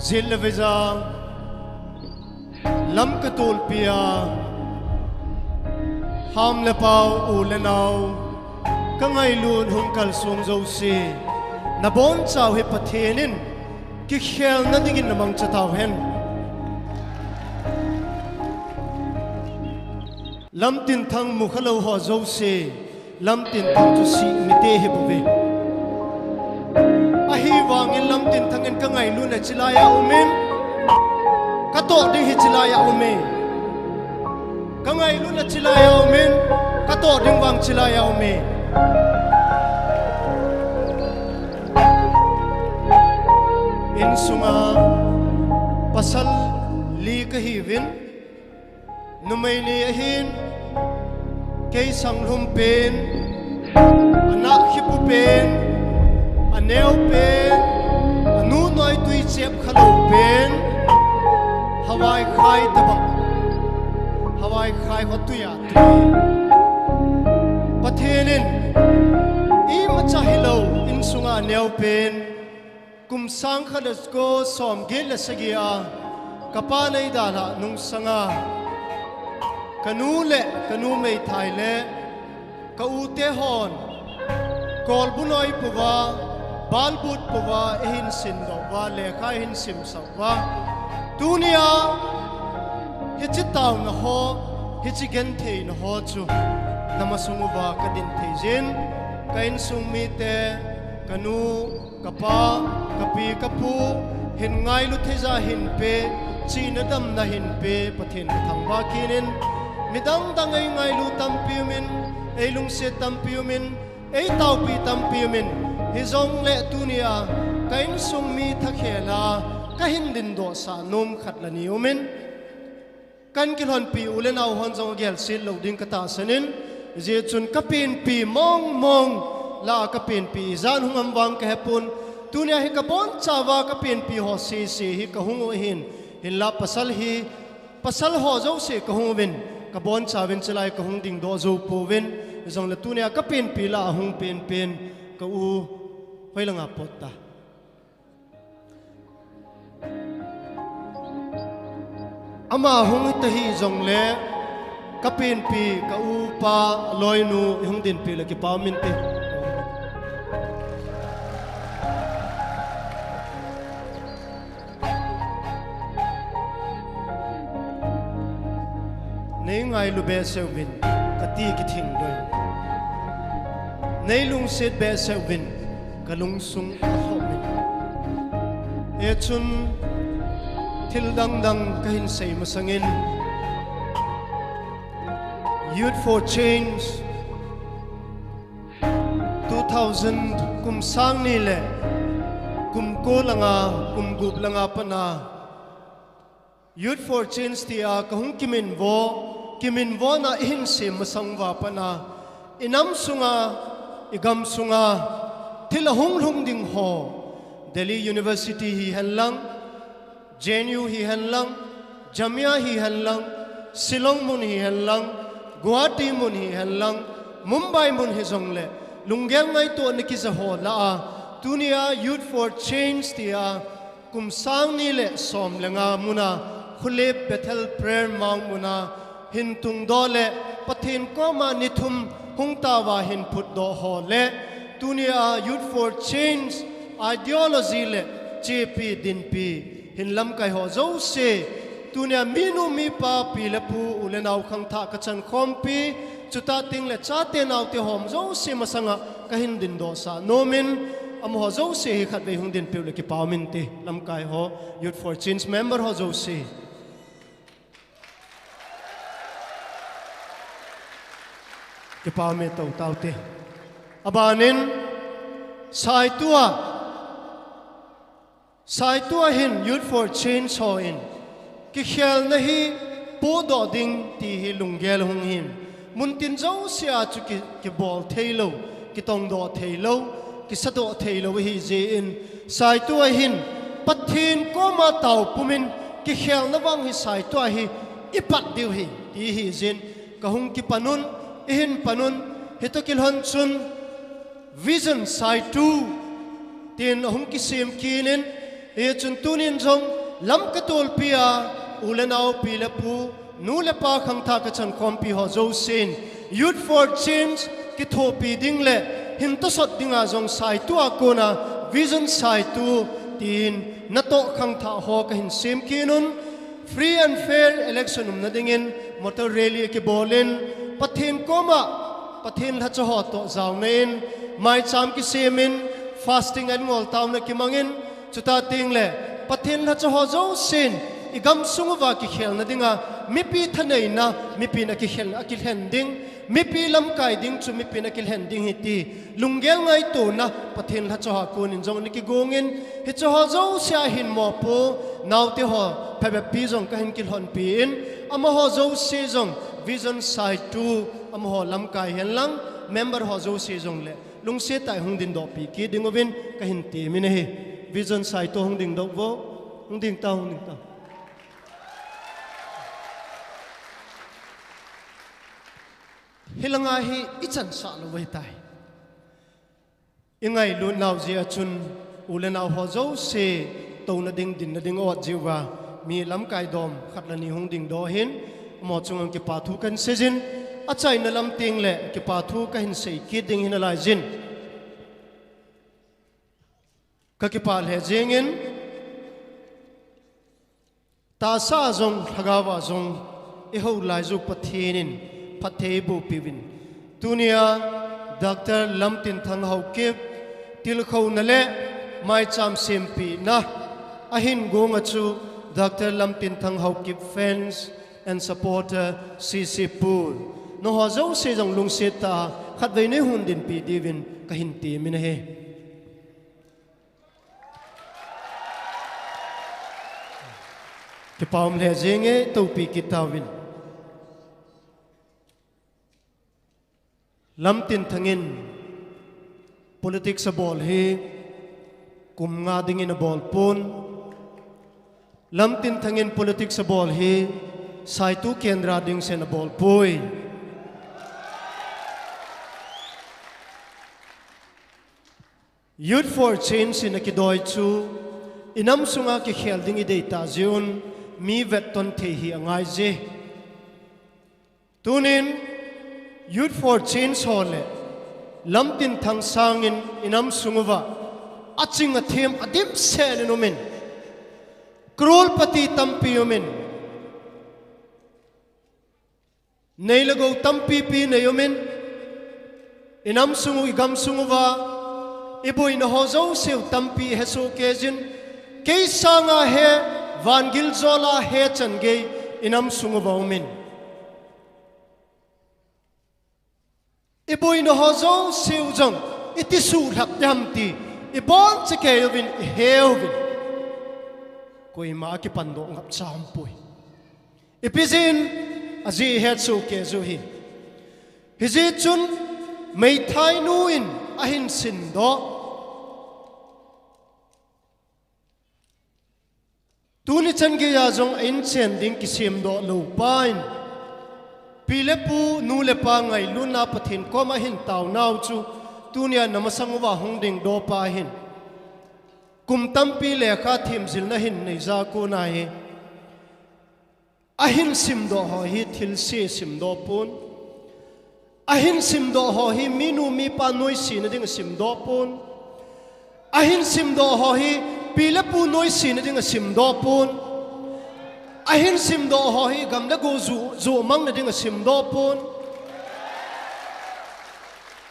zil leveza lam katul pia ham le pau u le nau ka ngai lun hung kal sung zo si na bon chau he pathenin ki khel na dingin namang chatau hen Lamtinthang mukhalo ho zo si Lamtinthang chu si mi te he buve a hi wangin Lamtinthang en ka ngai lu na chilaya umen ka to ding hi chilaya ume ka ngai lu na chilaya umen ka to ding wang chilaya ume in sunga pasal li ka hi vin numay ni ahin kay sanglum pen anak hipu pen aneo pen anu noy tui chep khalo pen hawai khai tabang hawai khai hotuya tui pathenin I macha hello in sunga aneo pen kum sang khadas ko som gel la sagia kapa nei dala nung sanga kanu le kanu mei thai le ka u te hon kol bunoi puwa bal but puwa hin sin do wa le kha hin sim sa wa dunia hi chi taw na ho hi chi gen thei na ho chu namasungu wa ka din thei jin kain sung mi te kanu kapa kapi kapu hin ngai lu theja hin pe chi na dam na hin pe pathin thang wa kinin midang dangay ngay lu tampiumin ay lung se tampiumin ay taupi tampiumin hizong le tunia kain sung mi thakhela kahin din do sa nom khatlani umin kan kilhon pi ulen au hon jong gel sil lo ding kata sanin je chun kapin pi mong mong la kapin pi zan hungam wang ka hepun tunia hi kapon chawa kapin pi ho si si hi ka hungo hin la pasal hi pasal ho zo se ka hungwin kabon chawin chalai ka hung ding do zo povin zong la tunia ka pen pila hung pen pen ka u hoilanga potta ama hung tahi zong le ka pen pi ka u pa loinu hung din pi la ki pa min te nei ngai lu be sevin kati ki thing doi nei lung set be sevin kalung sung homin e chun thil dang dang kahin sei masangin Youth for Change 2000 kum sang ni le kum ko langa kum gup langa pana Youth for Change tia kahung kimin vo na ihin se masangwa pana inam sunga igam sunga thilahung lung ding ho Delhi University hi hanlang JNU hi hanlang Jamia hi hanlang Shillong mun hi hanlang Guwahati mun hi hanlang Mumbai mun hi zongle lunggel ngai to niki za ho la tunia Youth for Change tia kum sang ni le som lenga muna khule Bethel prayer mang muna hin tung do le pathin ko ma nithum hung ta wa hin phut do ho le tunia Youth for Change ideology le chepi din pi hin lam kai ho zo se tunia minu mi pa pi le pu ulenau khang tha ka chan khom pi chuta ting le cha te nau te hom zo se masanga ka hin din do sa nomin am ho zo se hi khat ve hung din pi le ki pa min te lam kai ho Youth for Change member ho zo se ke pa me tau tau te abanin sai tua hin Youth for Change ho in ki khel na hi po do ding ti hi lunggel hung hin mun tin zo sia chu ki bol thailo ki tong do thailo ki sado thailo hi je in sai tua hin pathin ko ma tau pumin ki khel na wang hi sai tua hi ipat diu hi ti hi jin ka hung ki panun ihin panun hito kilhon chun vision sai tu tin hum ki sim kinin e chun tunin jong lam katol pia ulenau pilapu nulepa khangtha ka chan kompi ho zo sin youth for change ki thopi dingle hinto sot dinga jong sai tu akona vision sai tu tin nato khangtha ho ka hin sim kinun free and fair election na dingin motor rally ki bolin pathin koma pathin la cho ho to zaw nein mai cham ki semin fasting and ngol taw na ki mangin chuta tingle pathin la cho ho zo sin igam sunguwa ki khel na dinga mipi thanei na mipi na ki khel akil hending mipi lam kai ding chu mipi na kil hending hiti lunggel ngai tu na pathin la cho ha kun in jong ni ki gongin hi cho ho zo sia hin mo po naw te ho phebe pi jong ka hin kil hon pi in ama ho zo si jong vision side tu ama ho lam kai hen lang member ho zo si jong le lung se tai hung din do pi ki dingovin ka hin ti mi ne hi vision side to hung ding do vo hung ding ta hilanga hi ichan sa lo wai tai ingai lu naw ji achun ulenau ho zo se to na ding din na ding ot jiwa mi lam kai dom khatlani hung ding do hin mo chung ki pa thu kan sejin achai na lam ting le ki pa thu ka hin sei ki ding hin lai jin ka ki pa le jingin ta sa zong thagawa zong e ho lai zu pathinin Pathebu pivin tunia Dr.Lamtinthang Haokip tilkhau nale mai cham sempi na ahin gonga chu Dr.Lamtinthang Haokip fans and supporter CC pool no ho zo se jong lung se ta khat ve ne hun din pi divin ka hin ti min he ke paum le jenge to pi kitawin Lamtinthangin politics a ball he kum nga dingin a ball pun Lamtinthangin politics a ball he sai tu kendra ding sen a ball pui youth for change in a kidoi chu inam sunga ki khel ding i data ziun mi veton the hi angai je tunin youth for change hole Lamtinthang sangin inam sunguwa aching a them adim sen inomin krol pati tampi yomin neilago tampi pi neyomin inam sungu igam sunguwa iboi na hozo seu tampi heso kezin ke sanga he vangil zola he change inam sunguwa umin iboi no hozo siu jong iti su hak damti ibon cheke yovin heovin koi ma ki pando ngap champui ipizin azi het su ke zu hi hizi chun mei thai nuin ahin sin do tuni chan ge ya jong in chen ding ki sim do lo pain pilepu nulepa ngai luna pathin koma hin taw naw chu tunia namasangwa hongding do pa hin kum tampi le kha thim zil na hin nei za ko na he ahin sim do ho hi thil se sim do pun ahin sim do ho hi minu mi pa noi si na ding sim do pun ahin sim do ho hi pilepu noi si na ding sim do pun ahin sim do ho hi gam la go zu mang na ding sim do pun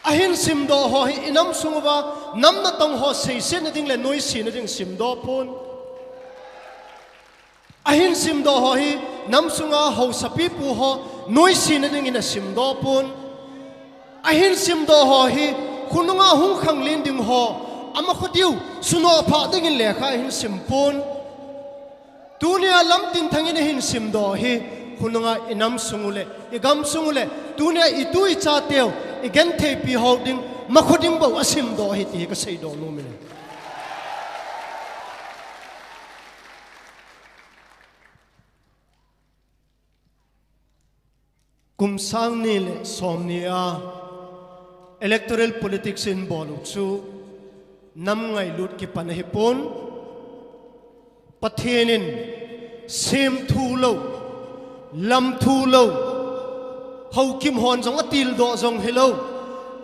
ahin sim do ho hi inam sungwa nam na tong ho sei se na ding le noi si na ding sim do pun ahin sim do ho hi nam sunga ho sapi pu ho noi si na ding in sim do pun ahin sim do ho hi khununga hung khang lin ding ho ama khodiu suno pha ding in le kha hin sim pun tunia Lamtinthang in hin sim do hi khununga inam sungule igam sungule tunia itui cha teu igen the pi holding makhoding bo asim do hi ti ka sei do no min kum sang ni le som ni a electoral politics in bolu chu nam ngai lut ki pan hi pon Pathianin sem thu lo lam thu lo Haokip hon jong atil do jong hello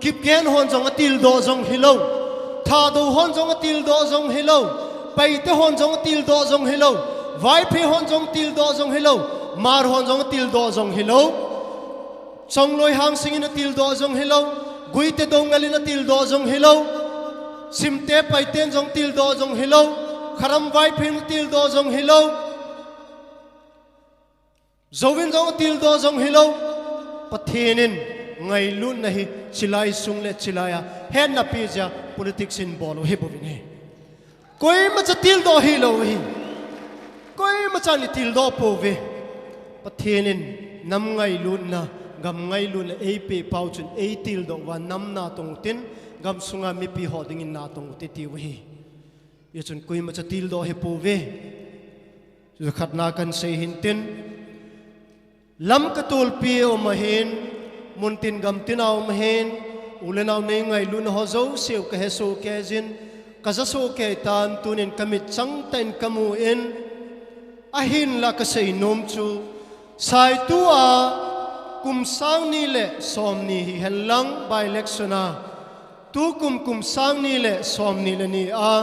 kip gen hon jong atil do jong hello tha do hon jong atil do jong hello pai te hon jong atil do jong hello vai phe hon jong til do jong hello mar hon jong atil do jong hello chong loi hang singin atil do jong hello gui te dong ngalin atil do jong hello sim te pai ten jong til do jong hello kharam vai phe atil do jong hello zovin jong atil do jong hello Pathianin ngai lun nahi chilai sung le chilaya hen na pija politics in bolo he bovine koi ma chatil do hi lo hi koi ma chani til do pove Pathianin nam ngai lun na gam ngai lun e pe pau chun e til do wa nam na tong tin gam sunga mi pi hoding in na tong ti ti wi ye chun koi ma chatil do he pove zu khat na kan sei hin tin lam katul pi o mahin muntin gam tinaw mahin ulenaw nei ngai lun ho zo siu ka he so ke jin ka za so ke tan tunin kamit chang ten kamu in ahin la ka sei nom chu sai tu a kum sang ni le som ni hi helang by electiona tu kum sang ni le som ni le ni a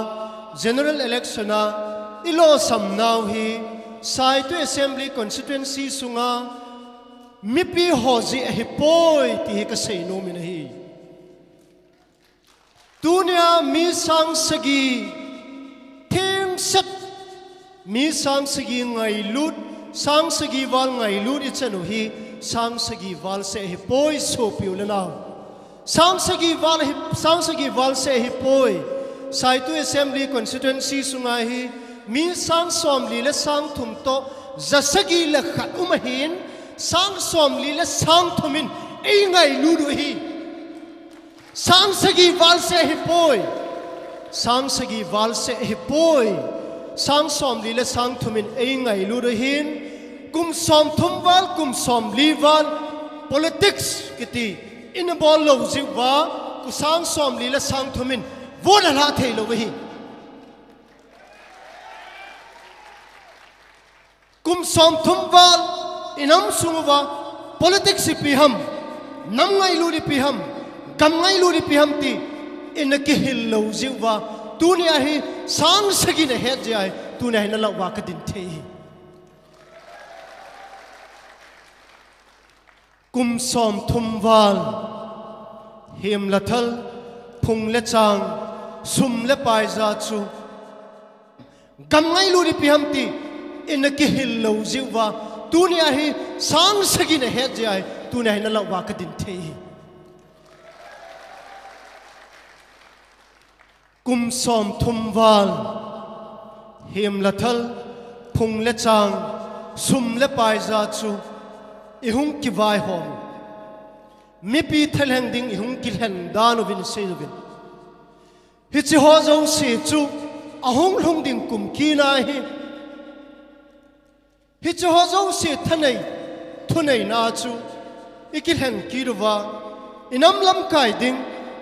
general electiona ilo sam naw hi sai tu assembly constituency sunga mipi hozi hi poi ti ka sei no min hi tunia mi sang sagi thing sat mi sang sagi ngai lut sang sagi wal ngai lut I chanu hi sang sagi wal se hi poi so piu le naw sang sagi wal se hi poi sai tu assembly constituency sunga hi mi sang som li le sang thum to zasagi le khat umahin sang som li le sang thumin ei ngai lu du hi sang sagi wal se hi poi sang sagi wal se hi poi sang som li le sang thumin ei ngai lu du hin kum som thum wal kum som li wal politics kiti in bol lo ji wa ku sang som li le sang thumin wo la la thei lo hi kum som thum wal inam sungwa politics piham nam ngai lu ri piham kam ngai lu ri piham ti in ki hil lo jiwa tunia hi sang sagi ne het jai tunia hi na la wa ka din the kum som thum wal him la thal phung le chang sum le pai za chu kam ngai lu ri piham ti in ki hil lo jiwa tunia hi sang sagi ne het jai tunia hi na la wa ka din the kum som thum wal him la thal phung le chang sum le pai za chu I hung ki vai hom mi pi thel hang ding I hung ki hen dan ovin se ovin hi chi ho zo se chu a hung lung ding kum ki na hi hi chi ho zo se thanai thunai na chu ikil hen ki ruwa inam lam kai ding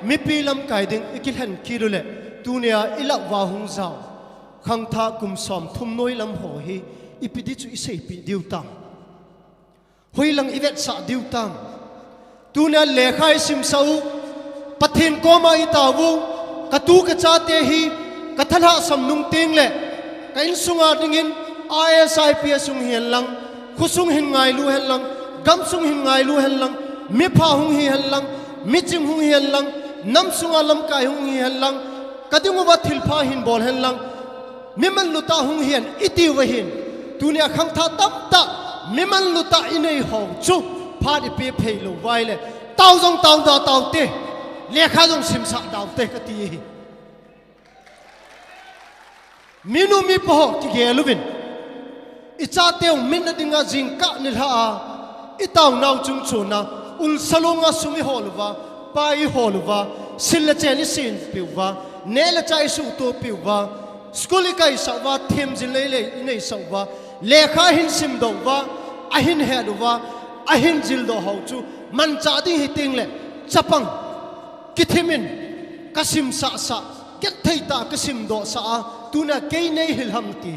mi pi lam kai ding ikil hen ki ru le tunia ila wa hung zao khang tha kum som thum noi lam ho hi ipidi chu isei pi diu tam hoi lang ivet sa diu tam tunia lekhai sim sau pathin ko ma I tawu ka tu ka cha te hi ka thala sam nung ting le ka in sunga dingin ISIP sung hian lang khusung hin ngai lu hen lang gam sung hin ngai lu hen lang mi pha hung hi hen lang mi chim hung hi hen lang nam sunga lam kai hung hi hen lang kadingu wa thil pha hin bol hen lang mi man luta hung hian iti wa hin tunia khang tha tam ta mi man luta inei ho chu pha di pe phei lo wai le tau jong tau da tau te le kha jong sim sa dau te ka ti hi minu mi po ki ge luvin icha teu min dinga jing ka nil ha I tau nau chung chuna ul salonga sumi holwa pai holwa sil cheni sin piwa nela chai su to piwa skuli kai sawa them jin le nei sawa lekha hin sim do wa ahin he do wa ahin jil do ho chu man cha ding hi ting le chapang kithimin kasim sa sa ket thei ta kasim do sa tuna ke nei hil ham ti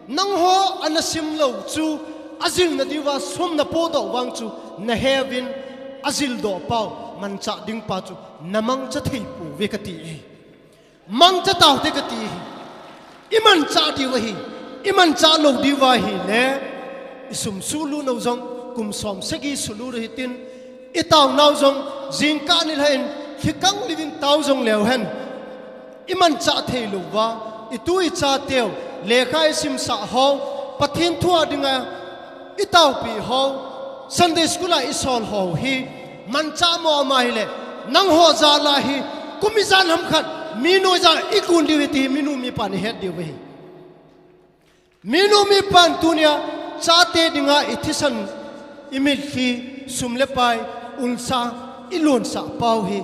nang ho anasim lo chu azil na diwa som na podo wang chu na heaven azil do pau man cha ding pa chu namang cha thei pu vekati mang cha taw te kati iman cha diwa hi iman cha lo diwa hi le isum sulu no jong kum som segi sulu ri tin itaw naw jong jingka ni lain khikang living taw jong leo hen iman cha thei lo wa itui cha teo lekha sim sa ho pathin thua dinga itaw pi ho Sunday school a isol ho hi man cha mo mai le nang ho za la hi kumizan ham khat mino za ikun diwiti minu mi pan het diwi minu mi pan tunia cha te dinga ithisan imil khi sumle pai unsa ilon sa pau hi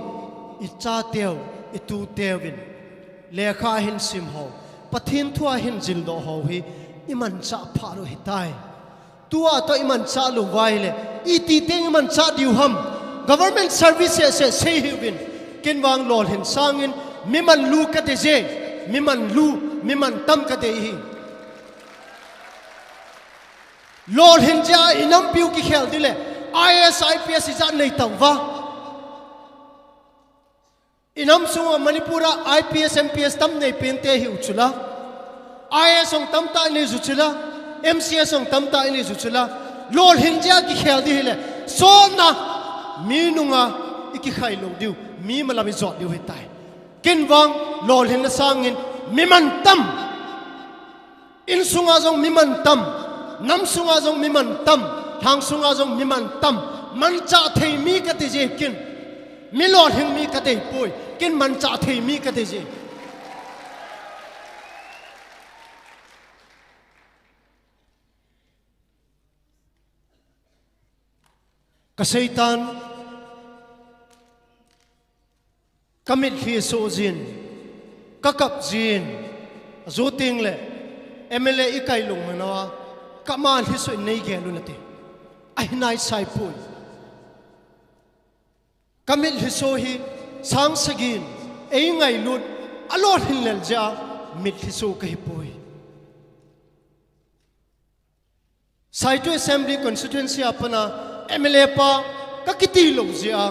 I cha teo itu tewin lekha hin sim ho pathin thua hin jil do ho hi iman cha pharo hitai tua to iman cha lu vai le iti teng iman cha diu ham government services se sei hibin kinwang lol hin sangin miman lu ka de je miman lu miman tam ka de hi lol hin ja inam piu ki khel dile IS IPS is nei taw wa inam sunga manipura IPS MPS tam nei pente hi uchula IS ong tam ta nei uchula MCS ong tam ta nei uchula lol hin ja ki khel di le so na minunga iki khai lo diu mi malami zot diu hitai kinwang lol hin na sangin miman tam in sunga jong miman tam nam sunga jong miman tam thang sunga jong miman tam man cha thei mi ka te je kin mi lol hin mi ka te poi kin man cha thei mi ka te je ka seitan kamit khi so jin kakap jin zoting le MLA ikai lung manawa kaman hi so nei ge lu nate ai nai sai pui kamit hi so hi sang sagin ei ngai lut alot hin lel ja mit hi so ka hi pui sai to assembly constituency apana MLA pa kakiti lo ja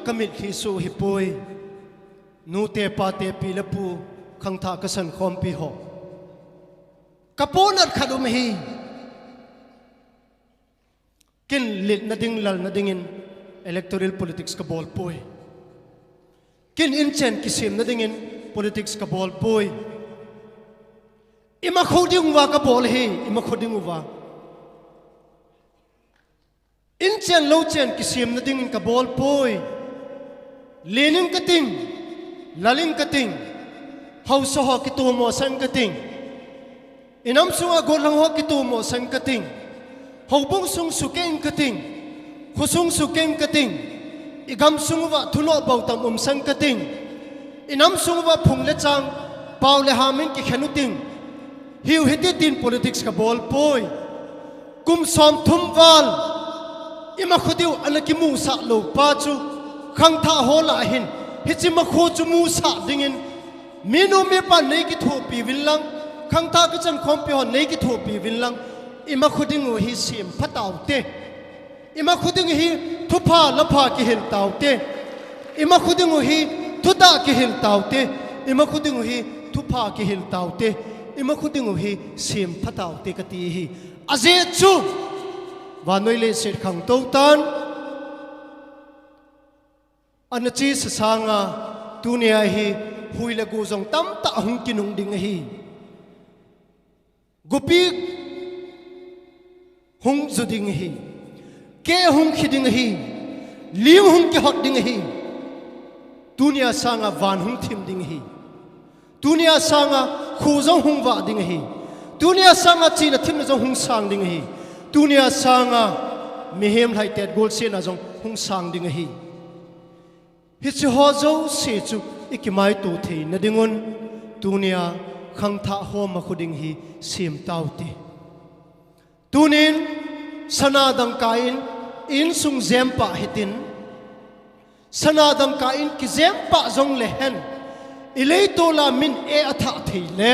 kamit hi so hi pui nu te pa te pi la pu khang tha ka san khom pi ho kaponat khadum hi kin lit na ding lal na dingin electoral politics ka bol poi kin inchen kisim na dingin politics ka bol poi ima khoding wa ka bol hi ima khoding wa inchen lo chen kisim na dingin ka bol poi lening ka ting laling ka ting hausa ho ki tu mo san ka ting inam sunga golang ho ki tu mo san ka ting hobong sung sukeng ka ting khusung sukeng ka ting igam sungwa thulo bautam san ka ting inam sungwa phungle chang paule hamin ki khanu ting hiu hiti tin politics ka bol poi kum som thum wal ima khudiu anaki mu sa lo pa chu khang tha hola hin hichima kho chu mu sa dingin minu me pa nei ki thu pi willang khang tha ka chan khom pi hon nei ki thu pi willang ima khuding hi sim phataw te ima khuding hi thupa lapha ki hil taw te ima khuding hi thuda ki hil taw te ima khuding hi thupa ki hil taw te ima khuding hi sim phataw te ka ti hi aje chu wa noi le sit khang to tan anachi sanga tunia hi huila gu jong tam ta hung kinung ding hi gupi hung zuding hi ke hung khiding hi lim hung ke hot ding hi tunia sanga van hung thim ding hi tunia sanga khu jong hung wa ding hi tunia sanga china thim na jong hung sang ding hi tunia sanga mihem lai tet gol se na jong hung sang ding hi hichi ho zo se chu ikimai tu thei na dingun tunia khang tha ho ma khuding hi sim tauti tunin sanadang kain in sung zempa hitin sanadang kain ki zempa zong lehen ilei to la min e atha thei le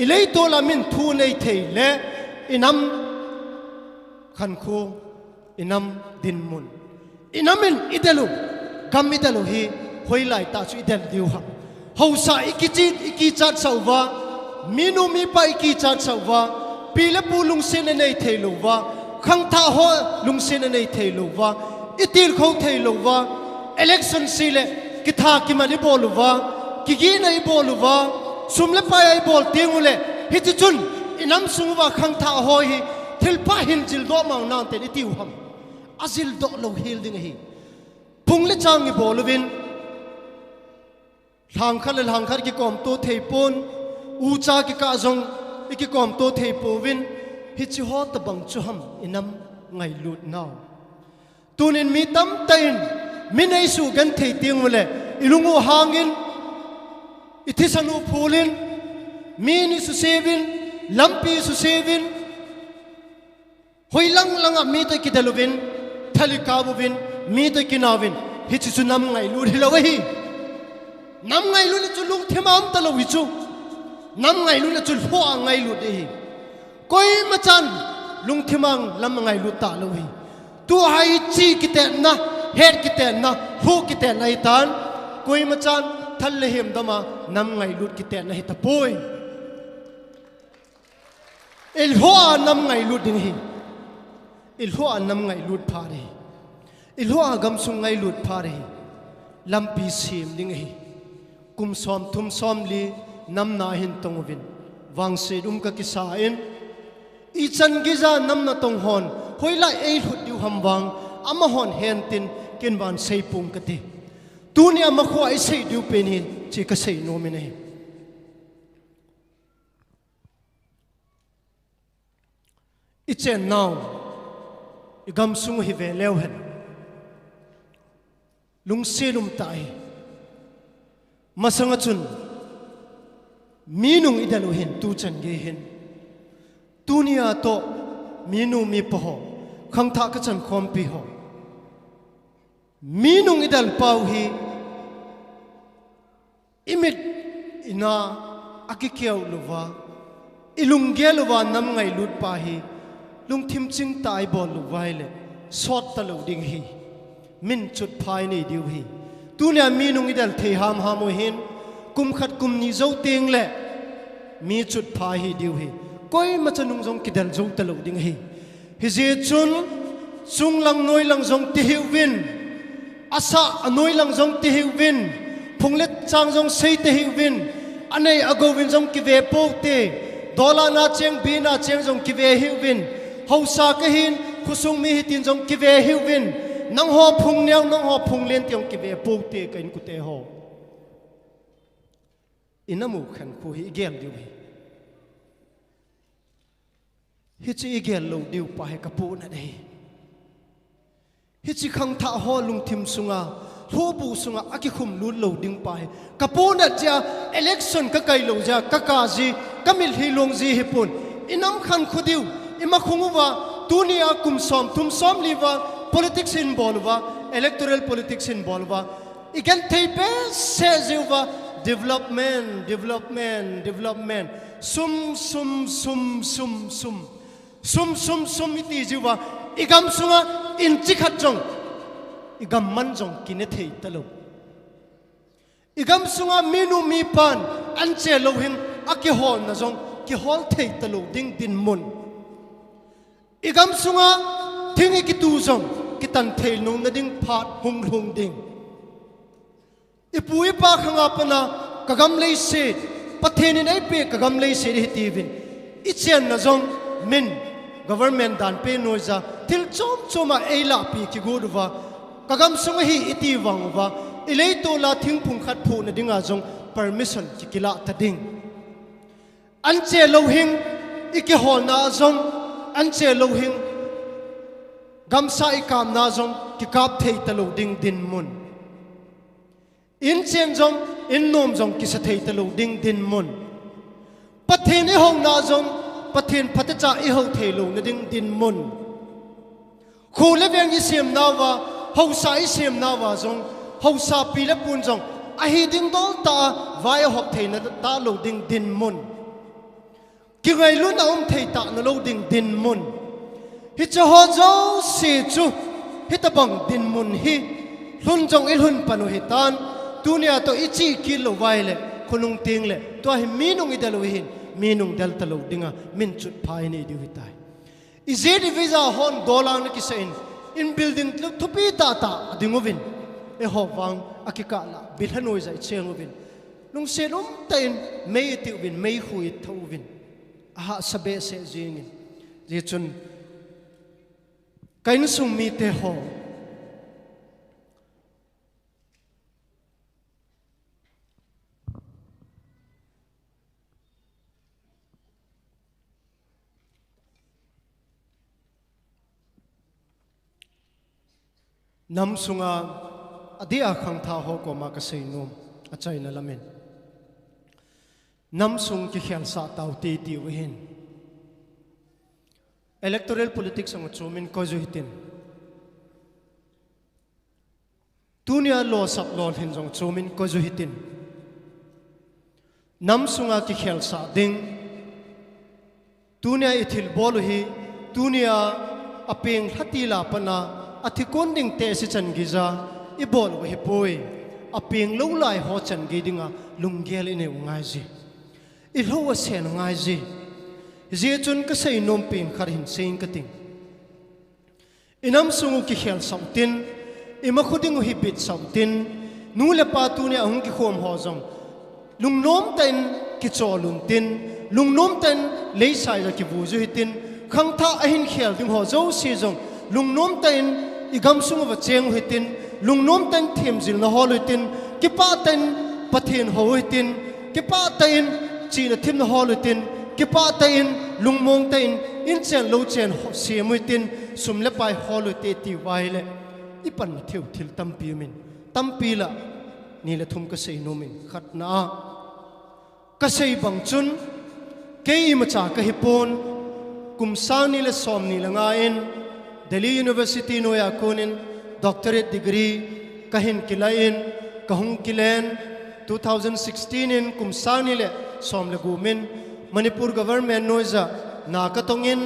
ilei to lamin thu nei thei le inam khan khu inam din mun inamin idelu gam idelu hi hoilai ta chu idel diu ha hausa iki chat sauwa minu mi pa iki chat sauwa pile pulung sin nei thei lowa khang tha ho lung sin nei thei lowa itil kho thei lowa election sile ki tha ki mani boluwa ki gi nei boluwa sumle pa ai bol tingule hi chi chun inam sungwa khang tha ho hi thilpa hin jil do mang nan te tiu ham azil do lo hil ding hi pungle chang i boluvin hang khar ki kom to thei pon u cha ki ka zong ki kom to thei povin hi chi ho ta bang chu ham inam ngai lut naw tunin mi tam tain min ai su gan thei tingule ilungu hangin ithisanu phulin mini su sevin lampi su sevin hoilang langa mi to ki daluvin thalikabuvin mi to ki nawin hi chi chu nam ngai lut hilawa hi nam ngai lut chu lung themam talowi chu nam ngai lut chu ho ngai lut hi koi machan lung themang lam ngai lut ta lo hi tu hai chi kite na head kite na hu kite na tan koi machan thal le hem dama nam ngai lut kite na hi ta poi il ho nam ngai lut ding hi il ho nam ngai lut phare il ho gam sung ngai lut phare lampi sim ding hi kum som thum som li nam na hin tongwin wang se dum ka kisain i chan giza nam na tong hon hoila ei hut diu ham wang ama hon hen tin ken ban sei pung ka ti tu ni ama khwa ai sei diu pen hin chi ka sei no me nei i chen now i gam sung hi ve leo hen lung se lum tai masanga chun minung idalu hin tu chan ge hin tunia to minu mi po khang tha ka chan khom pi ho minung idal pau hi imit ina akikiau luwa ilung ge luwa nam ngai lut pa hi lung thim ching tai bol luwai le sot ta lo ding hi min chut phai ni diu hi tunia minung idal thei ham hamo hin kum khat kum ni zo ting le mi chut phai hi diu hi koi ma chanung jong kidal zo ta lo ding hi hi je chun sung lang noi lang jong ti hiu win asa anoi lang jong ti hiu win phunglet chang jong sei ti hiu win anei ago win jong ki ve po te dola na cheng bi na cheng jong ki ve hiu win hausa ka hin khusung mi hitin jong ki ve hiu win nang ho phung neu nang ho phung len tiong ki ve po te kain ku te ho inamu khan khu hi gel diu hi chi gel lo diu pa he kapu na dei hi chi khang tha ho lung thim sunga thu bu sunga aki khum lu lo ding pa he kapu na ja election ka kai lo ja ka ji kamil hi long ji hi pun inam khan khu diu ima khungu wa tunia kum som tum som liwa politics in bolwa electoral politics in bolwa igen thei pe se jiwa development sum iti jiwa igam sunga in chikhat jong igam man jong kine thei talo igam sunga minu mi pan anche lo hin aki hol na jong ki hol thei talo ding din mun igam sunga thingi ki tu jong ki tan thei nong na ding phat hung ding ipui pa khanga pana kagam lei se patheni nei pe kagam lei se ri tivin ichen na jong min government dan pe noiza til choma eila pi ki godwa kagam sunga hi iti wangwa ilei to la thing phung khat phu na dinga jong permission chikila ta ding anche lo hing iki hol na jong anche lo hing gamsa ikam na jong ki kap thei ta lo ding din mun in chen jong in nom jong ki sa thei ta lo ding din mun pathen e hong na jong pathen phata cha e ho thei lo na ding din mun khu le veng i sem na wa ho sa i sem na wa jong ho sa pi le pun jong a hi ding dol ta vai hop thei na ta lo ding din mun ki ngai lu na thei ta na lo ding din mun hi cha ho zo si chu hi ta bang din mun hi hun jong il hun panu hi tan tunia to ichi ki lo vai le khunung ting le to hi minung i dalu hin minung dal ta lo dinga min chut phai ni di hi tai ize di visa hon dollar na ki sein in building thupi ta ta dingovin e ho wang akika la bilhanoi zai chengovin nung selum tain mei ti win mei hui thovin aha sabe se jingin je chun kain sum mi te ho nam sunga adia khang tha ho ko ma ka sei nom achai na lamen nam sung ki khel sa taw ti ti win electoral politics ang chumin ko ju hitin tunia lo sap lol hin jong chumin ko ju hitin nam sunga ki khel sa ding tunia ithil bol hi tunia apeng hatila pana athikon ding te si chan giza i bol wa hi poi apeng lo lai ho chan gi dinga lunggel ine ngai ji i lo wa sen ngai ji je chun ka sei nom ping khar hin sein ka ting inam sungu ki khel sautin ima khuding hi bit sautin nu le pa tu ne ahung ki khom ho jong lung nom ten ki cholun tin lung nom ten lei sai la ki bu ju hitin khang tha ahin khel ding ho zo si jong lung nom ten igam sungu wa cheng hitin lung nom ten them jil na hol hitin ki pa ten pathin ho hitin ki pa ten chi na thim na hol hitin ki pa ten lung mong ten in chen lo chen se mu hitin sum le pai hol te ti wai le ipan na thiu thil tampi min tampi la ni le thum ka sei no min khat na ka sei bang chun ke i ma cha ka hipon kum sang ni le som ni la nga in Delhi University no ya konin doctorate degree kahin kilain kahung kilen 2016 in kum sang ni le som le gumin Manipur government noiza na ka tongin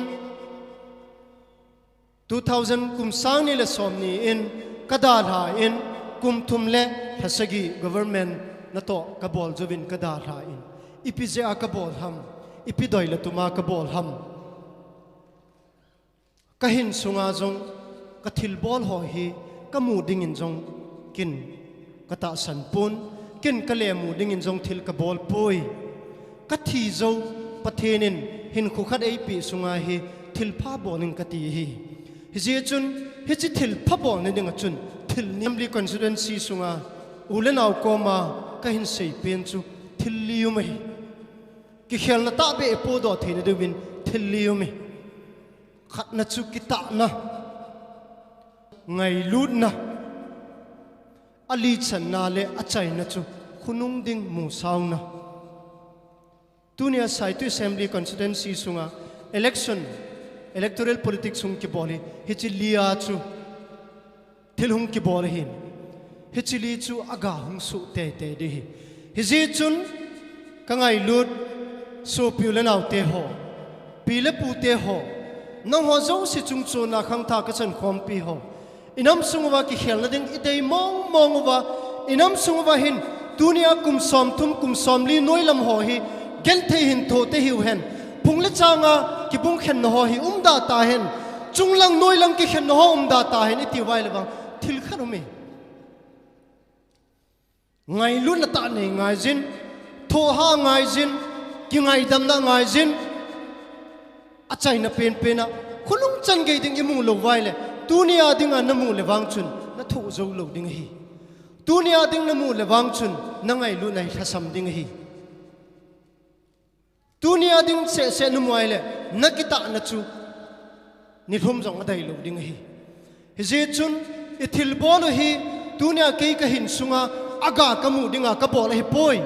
2000 kum sang ni le som ni in kadal ha in kum thum le hasagi government na to kabol jovin kadal ha in ipije akabol ham ipidoi la tuma kabol ham kahin sunga jong kathil bol ho hi kamu ding in jong kin kata san pun kin kale mu ding in jong thil ka bol poi kathi zo pathenin hin khu khat ei pi sunga hi thil pha boning kati hi je chun hi chi thil pha bon ni ding chun thil nimli constituency sunga ulenaw ko ma kahin sei pen chu thil liu mai ki khel na ta be po do thine de win thil liu mai khát na chu kita na ngày lut na ali chan na le achai na chu khunung ding mu saung na tunia saitu assembly constituency sunga election electoral politics sung ki boli hichi lia chu thilhung ki bol hin hichi li chu aga hung su te te de hi hi chun ka ngai lut so piulenaw te ho pile pu te ho nang ho zo si chung chu na khang tha ka chan khom pi ho inam sungwa ki khel na ding idei mong wa inam sungwa hin dunia kum som li noilam ho hi gen the hin tho te hiu hen phung le changa ki bung khen no ho hi da ta hen chung lang noilang ki khen no ho da ta hen iti wai le bang thil khanu me ngai lu na ta ne ngai jin tho ha ngai jin ki ngai dam na ngai jin achai na pen pena khulung chan ge ding imu lo wai le tunia ding an namu le wang chun na thu zo lo ding hi tunia ding namu le wang chun na ngai lu nai thasam ding hi tunia ding se nu moi le na kita na chu ni thum jong adai lo ding hi je chun ithil bol hi tunia ke ka hin sunga aga kamu dinga ka bol hi poi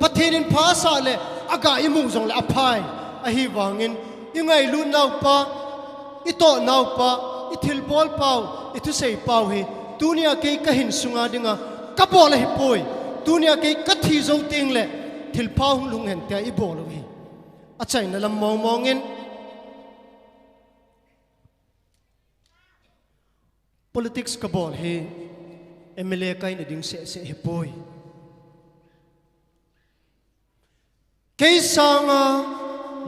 pathin pha sa le aga imu jong le aphai a hi wangin ingai lu nau pa ito nau pa ithil bol pau itu sei pau hi tunia ke ka hin sunga dinga ka bol hi poi tunia ke ka thi zo ting le thil pau lung hen te i bol hi achai na lam mong mongin politics ka bol he MLA kai na ding se hipoi kay sanga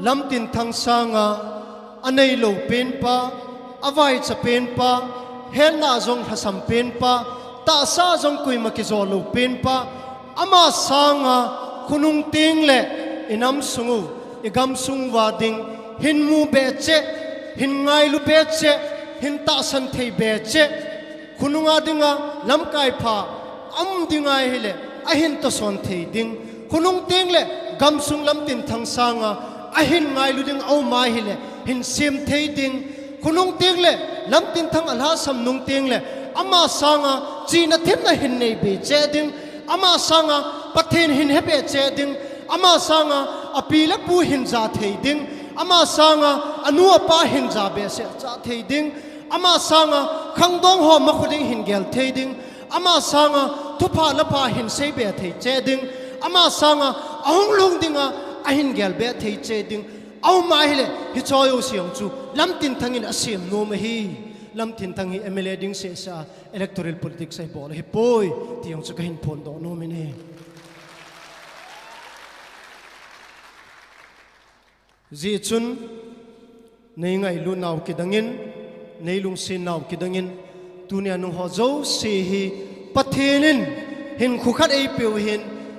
Lamtinthang sanga anay lo pen pa avai cha pen pa hel na zong hasam pen pa ta sa zong kui makizo lo pen pa ama sanga kunung ting le inam sungu igam sung wading hin mu be che hin ngai lu be che hin ta san thei be che kununga dinga lam kai pha am dingai hele a hin to son thei ding kunung ting le gam sung Lamtinthang sanga a hin ngai lu ding au mai hele hin sim thei ding kunung ting le Lamtinthang alha sam nung ting le ama sanga china them na hin nei be che ding ama sanga pathen hin hebe che ding ama sanga apila pu hin za thei ding ama sanga anu apa hin za be se cha thei ding ama sanga khangdong ho ma khuding hin gel thei ding ama sanga thupa lapa hin sei be thei che ding ama sanga ahong lung dinga ahin gel be thei che ding au mai hele hi choyo siang chu Lamtinthang in asim no ma hi Lamtinthang hi MLA ding se sa electoral politics ai bol hi poi tiang chu ka hin phon do no mine ji chun nei ngai lu naw ki dangin nei lung sin naw ki dangin tunia nung ho zo se hi pathenin hin khukhat ei pe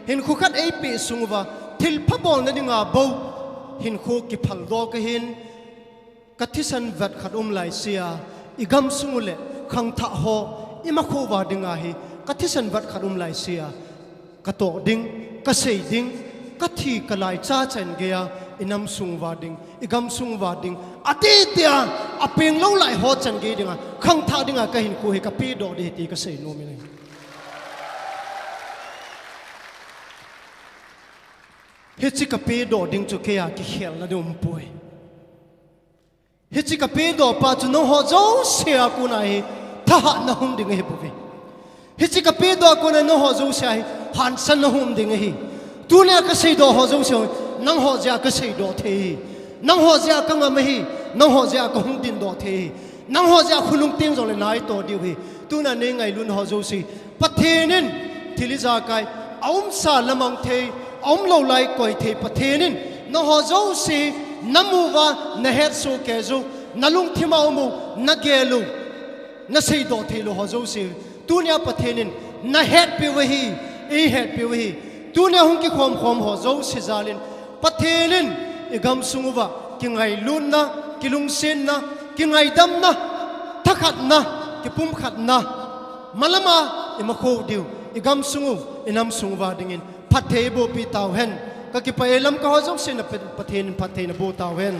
hin khukhat ei pe sungwa thil phabol na dinga bo hin khu ki phal do ka hin kathisan vat khat lai sia igam sungule khang tha ho ima khu wa dinga hi kathisan vat khat lai sia ka to ding ka sei ding ka thi ka lai cha chen ge ya inam sung wa ding igam sung wa ding ati tia apeng lo lai ho chen ge dinga khang tha dinga ka hin khu hi ka pi do de ti ka sei no mi ne hichi ka pe do ding chu ke ya ki khel na dum poi hichi ka pe do pa chu no ho zo se a ku na hi tha ha na hum ding he bu hichi ka pe do ko na no ho zo se hi han san na hum ding hi tu ne ka sei do ho zo se nang ho ja ka sei do the nang ho ja ka ngam hi nang ho ja ka hung din do the nang ho ja khulung ting zo le nai to di hi tu na ne ngai lun ho zo si pathenin thili za kai aum sa lamang the om lo lai koi the pathenin no ho zo si namuwa na het so ke zo nalung thimau mu na gelu na sei do the lo ho zo si tunia pathenin na het pe wahi e het pe wahi tunia hung ki khom ho zo si zalin pathenin igam sunguwa ki ngai lun na ki lung sen na ki ngai dam na thakhat na ki pum khat na malama imakho diu igam sungu inam sungwa dingin pathe bo pi taw hen ka ki pa elam ka ho jong sin pathen na bo taw hen